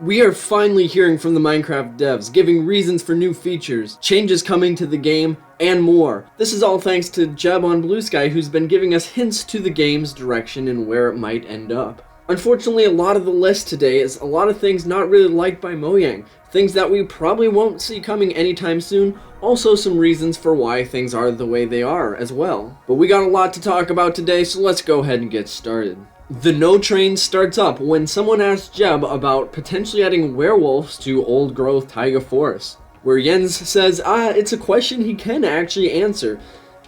We are finally hearing from the Minecraft devs, giving reasons for new features, changes coming to the game, and more. This is all thanks to Jeb on BlueSky, who's been giving us hints to the game's direction and where it might end up. Unfortunately, a lot of the list today is a lot of things not really liked by Mojang, things that we probably won't see coming anytime soon, also some reasons for why things are the way they are as well. But we got a lot to talk about today, so let's go ahead and get started. The no train starts up when someone asks Jeb about potentially adding werewolves to old-growth taiga forests, where Jens says, it's a question he can actually answer.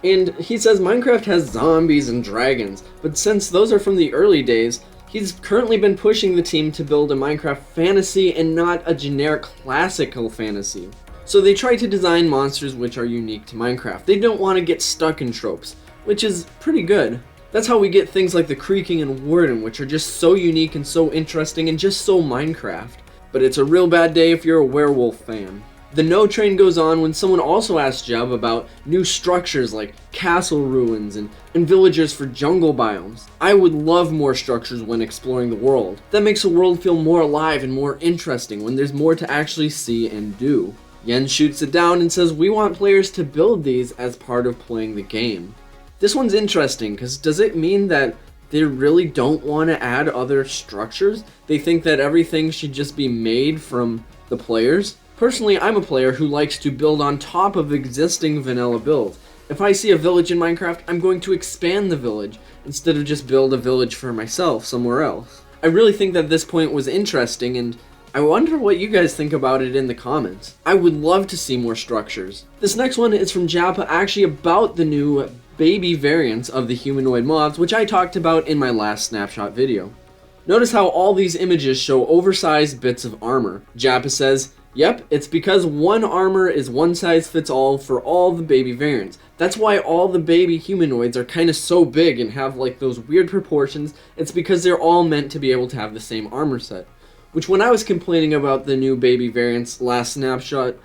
And he says Minecraft has zombies and dragons, but since those are from the early days, he's currently been pushing the team to build a Minecraft fantasy and not a generic classical fantasy. So they try to design monsters which are unique to Minecraft. They don't want to get stuck in tropes, which is pretty good. That's how we get things like the Creaking and Warden, which are just so unique and so interesting and just so Minecraft. But it's a real bad day if you're a werewolf fan. The no train goes on when someone also asks Jeb about new structures like castle ruins and villagers for jungle biomes. I would love more structures when exploring the world. That makes the world feel more alive and more interesting when there's more to actually see and do. Jens shoots it down and says we want players to build these as part of playing the game. This one's interesting because does it mean that they really don't want to add other structures? They think that everything should just be made from the players? Personally, I'm a player who likes to build on top of existing vanilla builds. If I see a village in Minecraft, I'm going to expand the village instead of just build a village for myself somewhere else. I really think that this point was interesting, and I wonder what you guys think about it in the comments. I would love to see more structures. This next one is from Japa, actually about the new baby variants of the humanoid mobs, which I talked about in my last snapshot video. Notice how all these images show oversized bits of armor. Japa says, yep, it's because one armor is one size fits all for all the baby variants. That's why all the baby humanoids are kind of so big and have like those weird proportions. It's because they're all meant to be able to have the same armor set. Which when I was complaining about the new baby variants last snapshot,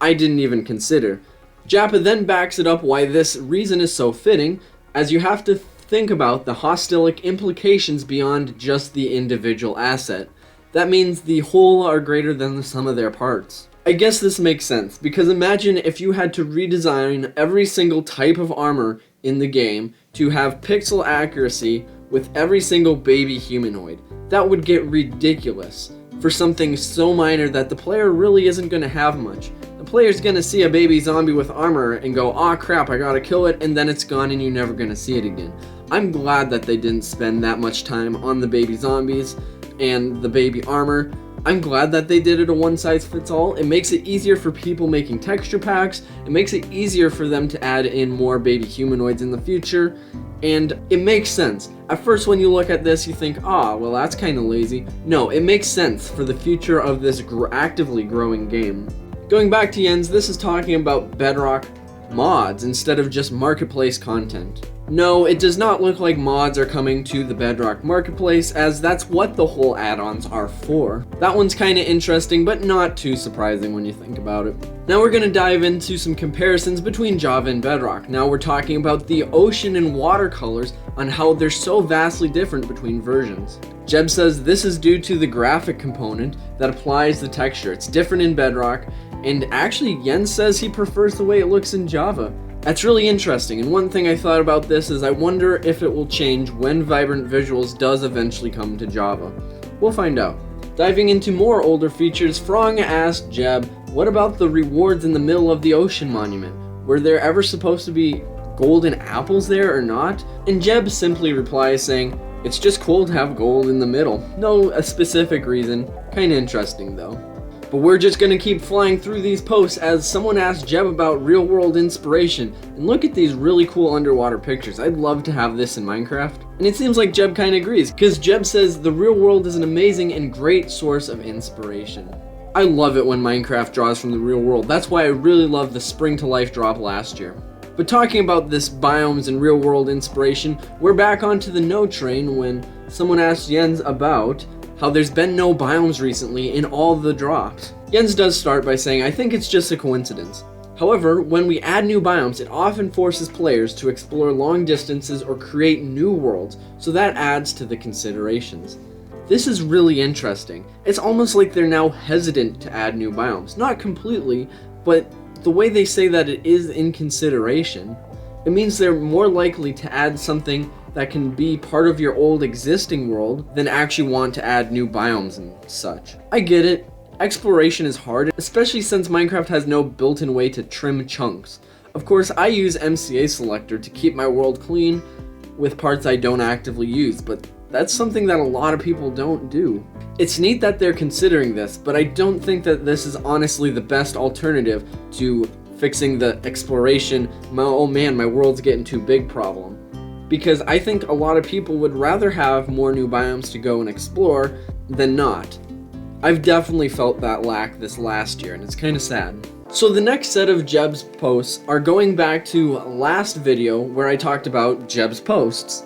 I didn't even consider. Japa then backs it up why this reason is so fitting, as you have to think about the hostilic implications beyond just the individual asset. That means the whole are greater than the sum of their parts. I guess this makes sense, because imagine if you had to redesign every single type of armor in the game to have pixel accuracy with every single baby humanoid. That would get ridiculous for something so minor that the player really isn't going to have much. The player's going to see a baby zombie with armor and go, aw crap, I gotta kill it, and then it's gone and you're never going to see it again. I'm glad that they didn't spend that much time on the baby zombies and the baby armor. I'm glad that they did it a one size fits all. It makes it easier for people making texture packs. It makes it easier for them to add in more baby humanoids in the future. And it makes sense. At first when you look at this you think, well that's kind of lazy. No, it makes sense for the future of this actively growing game. Going back to Jens, this is talking about Bedrock mods instead of just marketplace content. No, it does not look like mods are coming to the Bedrock Marketplace, as that's what the whole add-ons are for. That one's kinda interesting, but not too surprising when you think about it. Now we're gonna dive into some comparisons between Java and Bedrock. Now we're talking about the ocean and watercolors on how they're so vastly different between versions. Jeb says this is due to the graphic component that applies the texture. It's different in Bedrock, and actually Jens says he prefers the way it looks in Java. That's really interesting, and one thing I thought about this is I wonder if it will change when Vibrant Visuals does eventually come to Java. We'll find out. Diving into more older features, Frong asked Jeb, what about the rewards in the middle of the ocean monument? Were there ever supposed to be golden apples there or not? And Jeb simply replies saying, it's just cool to have gold in the middle. No a specific reason, kinda interesting though. But we're just gonna keep flying through these posts as someone asked Jeb about real world inspiration. And look at these really cool underwater pictures. I'd love to have this in Minecraft. And it seems like Jeb kinda agrees, because Jeb says the real world is an amazing and great source of inspiration. I love it when Minecraft draws from the real world. That's why I really love the Spring to Life drop last year. But talking about this biomes and real world inspiration, we're back onto the no train when someone asked Jens about how there's been no biomes recently in all the drops. Jens does start by saying, I think it's just a coincidence. However, when we add new biomes, it often forces players to explore long distances or create new worlds, so that adds to the considerations. This is really interesting. It's almost like they're now hesitant to add new biomes. Not completely, but the way they say that it is in consideration, it means they're more likely to add something that can be part of your old existing world than actually want to add new biomes and such. I get it. Exploration is hard, especially since Minecraft has no built-in way to trim chunks. Of course, I use MCA selector to keep my world clean with parts I don't actively use, but that's something that a lot of people don't do. It's neat that they're considering this, but I don't think that this is honestly the best alternative to fixing the exploration, oh man, my world's getting too big problem. Because I think a lot of people would rather have more new biomes to go and explore than not. I've definitely felt that lack this last year, and it's kind of sad. So the next set of Jeb's posts are going back to last video where I talked about Jeb's posts.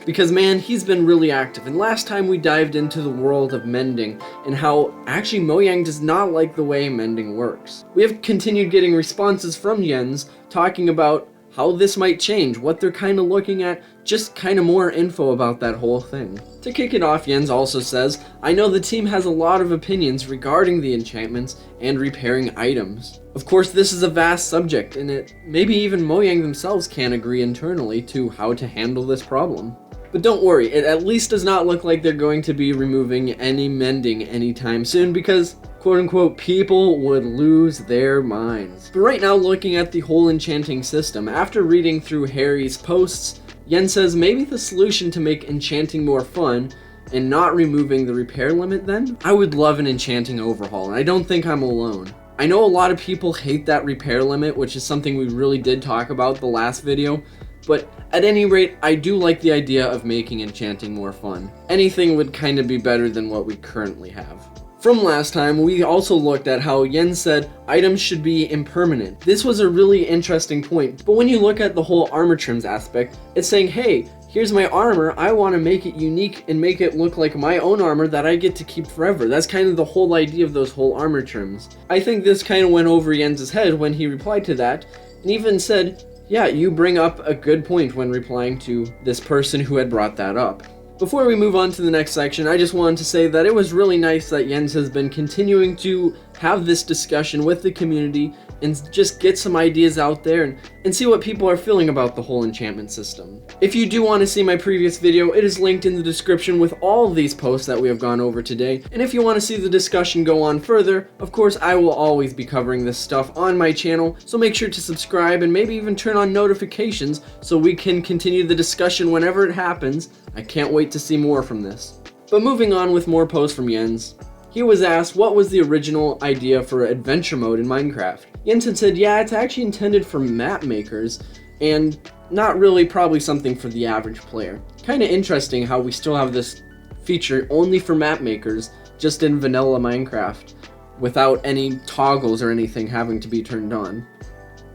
Because man, he's been really active, and last time we dived into the world of Mending and how actually Mojang does not like the way Mending works. We have continued getting responses from Jens talking about how this might change, what they're kind of looking at, just kind of more info about that whole thing. To kick it off, Jens also says, I know the team has a lot of opinions regarding the enchantments and repairing items. Of course, this is a vast subject, and maybe even Mojang themselves can't agree internally to how to handle this problem. But don't worry, it at least does not look like they're going to be removing any mending anytime soon because, quote-unquote, people would lose their minds. But right now, looking at the whole enchanting system, after reading through Harry's posts, Jens says maybe the solution to make enchanting more fun and not removing the repair limit then? I would love an enchanting overhaul, and I don't think I'm alone. I know a lot of people hate that repair limit, which is something we really did talk about the last video, but at any rate, I do like the idea of making enchanting more fun. Anything would kind of be better than what we currently have. From last time, we also looked at how Jens said items should be impermanent. This was a really interesting point, but when you look at the whole armor trims aspect, it's saying, hey, here's my armor, I want to make it unique and make it look like my own armor that I get to keep forever. That's kind of the whole idea of those whole armor trims. I think this kind of went over Jens's head when he replied to that, and even said, yeah, you bring up a good point when replying to this person who had brought that up. Before we move on to the next section, I just wanted to say that it was really nice that Jens has been continuing to have this discussion with the community and just get some ideas out there and see what people are feeling about the whole enchantment system. If you do want to see my previous video, it is linked in the description with all of these posts that we have gone over today. And if you want to see the discussion go on further, of course I will always be covering this stuff on my channel, so make sure to subscribe and maybe even turn on notifications so we can continue the discussion whenever it happens. I can't wait to see more from this. But moving on with more posts from Jens. He was asked what was the original idea for adventure mode in Minecraft. Jens had said, yeah, it's actually intended for map makers and not really probably something for the average player. Kinda interesting how we still have this feature only for map makers just in vanilla Minecraft without any toggles or anything having to be turned on.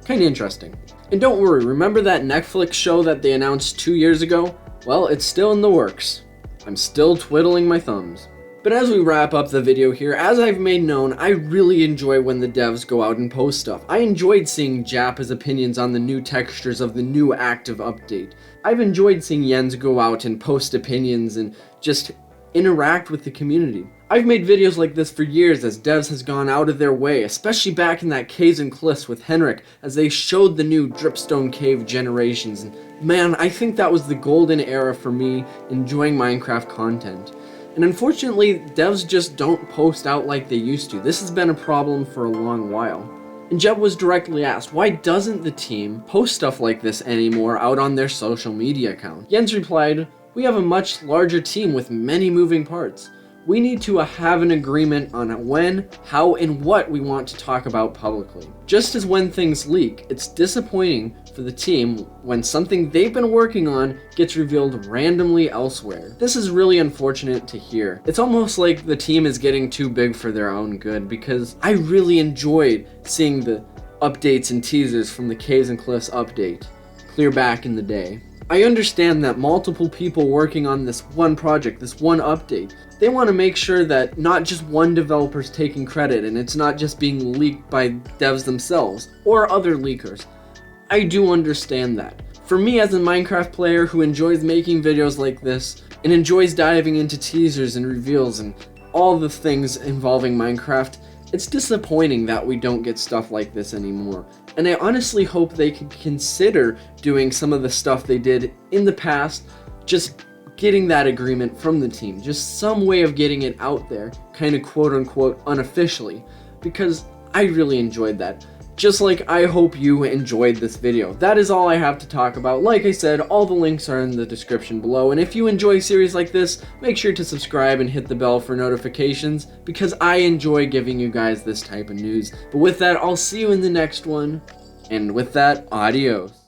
Kinda interesting. And don't worry, remember that Netflix show that they announced 2 years ago? Well, it's still in the works. I'm still twiddling my thumbs. But as we wrap up the video here, as I've made known, I really enjoy when the devs go out and post stuff. I enjoyed seeing Jappa's opinions on the new textures of the new active update. I've enjoyed seeing Jens go out and post opinions and just interact with the community. I've made videos like this for years as devs has gone out of their way, especially back in that Caves and Cliffs with Henrik as they showed the new Dripstone Cave generations. And man, I think that was the golden era for me enjoying Minecraft content. And unfortunately, devs just don't post out like they used to. This has been a problem for a long while. And Jeb was directly asked, why doesn't the team post stuff like this anymore out on their social media account? Jens replied, we have a much larger team with many moving parts. We need to have an agreement on when, how, and what we want to talk about publicly. Just as when things leak, it's disappointing for the team when something they've been working on gets revealed randomly elsewhere. This is really unfortunate to hear. It's almost like the team is getting too big for their own good because I really enjoyed seeing the updates and teasers from the Caves and Cliffs update clear back in the day. I understand that multiple people working on this one project, this one update, they want to make sure that not just one developer's taking credit and it's not just being leaked by devs themselves or other leakers. I do understand that. For me as a Minecraft player who enjoys making videos like this, and enjoys diving into teasers and reveals and all the things involving Minecraft, it's disappointing that we don't get stuff like this anymore. And I honestly hope they could consider doing some of the stuff they did in the past, just getting that agreement from the team, just some way of getting it out there, kind of quote unquote unofficially, because I really enjoyed that. Just like I hope you enjoyed this video. That is all I have to talk about. Like I said, all the links are in the description below, and if you enjoy series like this, make sure to subscribe and hit the bell for notifications, because I enjoy giving you guys this type of news. But with that, I'll see you in the next one, and with that, adios.